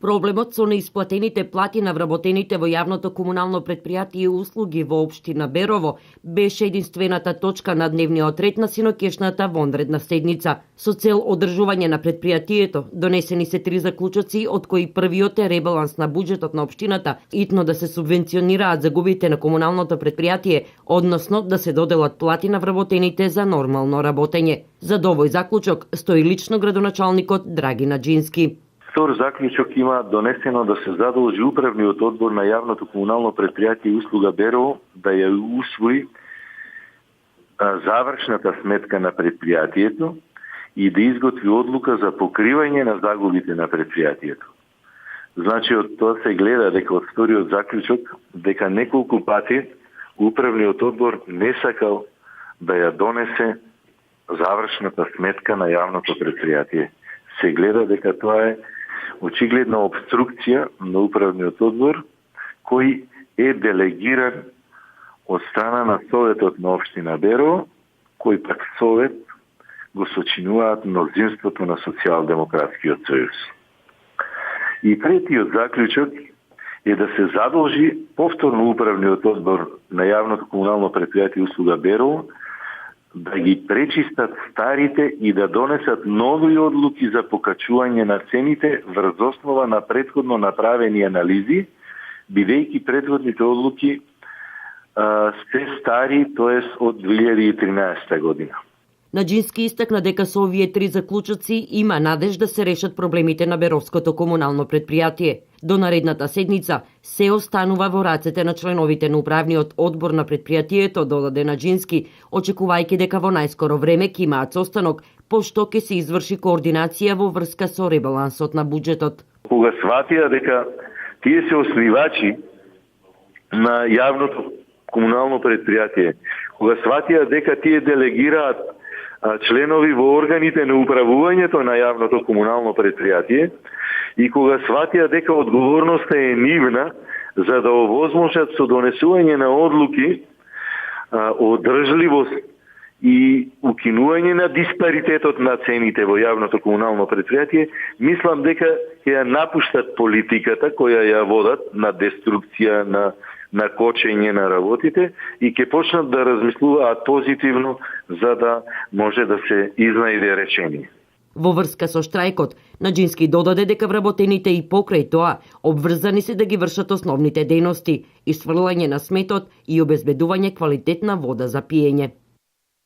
Проблемот со неисплатените плати на вработените во јавното комунално претпријатие и услуги во општина Берово беше единствената точка на дневниот ред на синокешната вонредна седница. Со цел одржување на претпријатието, донесени се 3 заклучоци, од кои првиот е ребаланс на буџетот на општината, итно да се субвенционираат загубите на комуналното претпријатие, односно да се доделат плати на вработените за нормално работење. За овој заклучок стои лично градоначалникот Драгина Џински. Втор заклучок има донесено да се задолжи управниот одбор на јавното комунално претпријатие и услуга Берово да ја усвои завршната сметка на претпријатието и да изготви одлука за покривање на загубите на претпријатието. Значи, од тоа се гледа дека од вториот заклучок дека неколку пати управниот одбор не сакал да ја донесе завршната сметка на јавното претпријатие. Се гледа дека тоа е очигледна обструкција на управниот одбор кој е делегиран од страна на Советот на општина Берово, кој пак совет го сочинуваат мнозинството на Социјалдемократскиот сојуз. И третиот заклучок е да се задолжи повторно управниот одбор на јавното комунално претпријатие и услуга Берово да ги пречистат старите и да донесат нови одлуки за покачување на цените врз основа на претходно направени анализи, бидејќи претходните одлуки се стари, тоест од 2013 година. Џински истакна дека со овие 3 заклучоци има надеж да се решат проблемите на Беровското комунално претпријатие. До наредната седница се останува во рацете на членовите на управниот одбор на претпријатието, додаде Џински, очекувајќи дека во најскоро време ќе имаат состанок, пошто ќе се изврши координација во врска со ребалансот на буџетот. Кога сватија дека тие се основачи на јавното комунално претпријатие, кога сватија дека тие делегираат членови во органите на управувањето на јавното комунално претпријатие и кога сватија дека одговорноста е нивна за да овозможат со донесување на одлуки одржливост и укинување на диспаритетот на цените во јавното комунално претпријатие, мислам дека ќе ја напуштат политиката која ја водат на деструкција, на кочење на работите и ќе почнат да размислуваат позитивно за да може да се изнајде решение. Во врска со штрајкот, Џински додаде дека вработените и покрај тоа обврзани се да ги вршат основните дејности, исфрлање на сметот и обезбедување квалитетна вода за пиење.